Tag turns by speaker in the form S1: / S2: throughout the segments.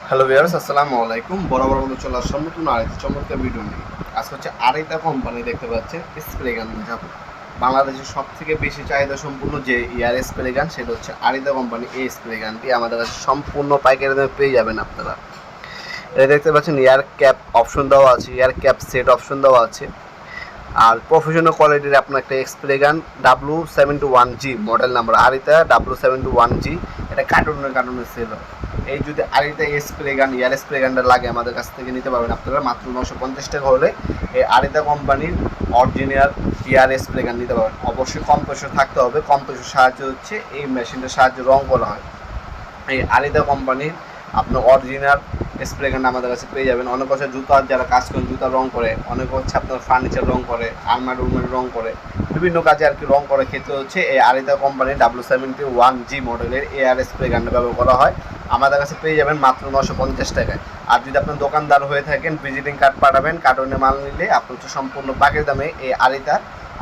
S1: Hello viewers, আসসালামু আলাইকুম। বরাবর মতো চলে আসলাম নতুন আরেকটি চমৎকার ভিডিও নিয়ে। আজকে হচ্ছে আরেকটা কোম্পানি দেখতে পাচ্ছেন, স্প্রে গান দেখাবো। বাংলাদেশের সব থেকে বেশি চাহিদা সম্পূর্ণ যে ইয়ার স্প্রে গান, সেটা হচ্ছে আরিদা কোম্পানি। এই স্প্রে গানটি আমাদের কাছে সম্পূর্ণ পাইকারি দামে পেয়ে যাবেন আপনারা। এটা দেখতে পাচ্ছেন ইয়ার ক্যাপ অপশন দেওয়া আছে, ইয়ার ক্যাপ সেট অপশন দেওয়া আছে। আর প্রফেশনাল কোয়ালিটির আপনার একটা স্প্রে গান W71G মডেল নাম্বার, আরিতা W71G। এটা কার্টুনের সেল হয়। এই যদি আরিতা স্প্রে গান, ইয়ার স্প্রে গানটা লাগে আমাদের কাছ থেকে নিতে পারবেন আপনারা মাত্র 950 টাকা হলে। এই আরিতা কোম্পানির অরিজিনাল ইয়ার স্প্রে গান নিতে পারবেন। অবশ্যই কম্প্রেসর থাকতে হবে। কম্প্রেসর সাহায্যে হচ্ছে এই মেশিনটার সাহায্যে রং করা হয়। এই আরিদা কোম্পানির আপনার অরিজিনাল স্প্রে গানটা আমাদের কাছে পেয়ে যাবেন। অনেক হচ্ছে জুতার যারা কাজ করেন, জুতার রং করে, অনেক হচ্ছে আপনার ফার্নিচার রং করে, আলমারি উলমারি রং করে, বিভিন্ন কাজে আর কি রং করে ক্ষেত্রে হচ্ছে এই আরিদা কোম্পানির W71G মডেলের এআর স্প্রে গানটা ব্যবহার করা হয়। আমাদের কাছে পেয়ে যাবেন মাত্র 950 টাকায়। আর যদি আপনার দোকানদার হয়ে থাকেন, ভিজিটিং কার্ড পাঠাবেন, কার্টনে মাল নিলে আপনি হচ্ছে সম্পূর্ণ পাকের দামে এই আরিতা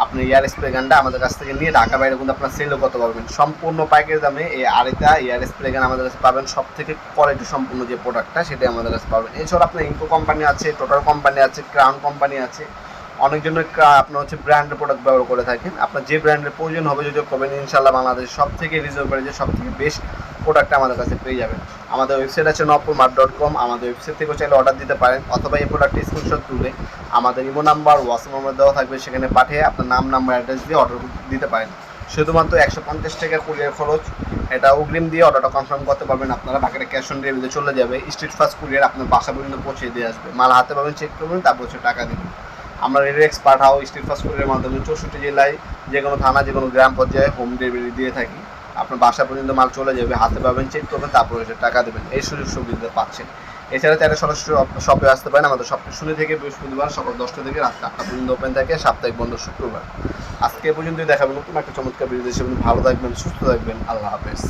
S1: আপনি এয়ার স্প্রে গানটা আমাদের কাছ থেকে নিয়ে ঢাকা বাইরে কিন্তু আপনার সেলও করতে পারবেন সম্পূর্ণ পাইকারি দামে। এই আরিতা এয়ার স্প্রে গান আমাদের কাছে পাবেন। সব থেকে কোয়ালিটি সম্পূর্ণ যে প্রোডাক্টটা সেটাই আমাদের কাছে পাবেন। এছাড়া আপনার ইনকো কোম্পানি আছে, টোটাল কোম্পানি আছে, ক্রাউন কোম্পানি আছে। অনেকজনের আপনার হচ্ছে ব্র্যান্ডের প্রোডাক্ট ব্যবহার করে থাকেন। আপনার যে ব্র্যান্ডের প্রয়োজন হবে যদি করবেন, ইনশাল্লাহ বাংলাদেশ সব থেকে রিজনেবল যে সব থেকে বেস্ট প্রোডাক্ট আমাদের কাছে পেয়ে যাবেন। আমাদের ওয়েবসাইট আছে nopurmart.com। আমাদের ওয়েবসাইট থেকেও চাইলে অর্ডার দিতে পারেন, অথবা এই প্রোডাক্টের স্ক্রিনশট তুলে আমাদের ইমো নাম্বার, হোয়াটসঅ্যাপ নাম্বার দেওয়া থাকবে, সেখানে পাঠিয়ে আপনার নাম, নাম্বার, অ্যাড্রেস দিয়ে অর্ডার দিতে পারেন। শুধুমাত্র 150 টাকা কুরিয়ার খরচ, এটা অগ্রিম দিয়ে অর্ডারটা কনফার্ম করতে পারবেন আপনারা। বাকিটা ক্যাশ অন ডেলিভারিতে চলে যাবে। স্ট্রিট ফাস্ট কুরিয়ার আপনার বাসা পর্যন্ত পৌঁছে দিয়ে আসবে। মাল হাতে পাবেন, চেক করবেন, তারপর হচ্ছে টাকা দেবেন। আমরা রেডিএক্স পাঠাও স্ট্রিট ফাস্ট কুরিয়ারের মাধ্যমে 64 জেলায় যে কোনো থানা, যে কোনো গ্রাম পর্যায়ে হোম ডেলিভারি দিয়ে থাকি। আপনার বাসা পর্যন্ত মাল চলে যাবে, হাতে পাবেন, চেক করবেন, তারপর এসে টাকা দেবেন। এই সুযোগ সুবিধা পাচ্ছেন। এছাড়া চাইলে সরাসরি শপে আসতে পারেন। আমাদের শপটি শনি থেকে বৃহস্পতিবার সকাল 10টা থেকে রাত 8টা পর্যন্ত ওপেন থাকে, সাপ্তাহিক বন্ধ শুক্রবার। আজকে এ পর্যন্তই দেখাবেন নতুন একটা চমৎকার ভিডিও। ভালো থাকবেন, সুস্থ থাকবেন। আল্লাহ হাফেজ।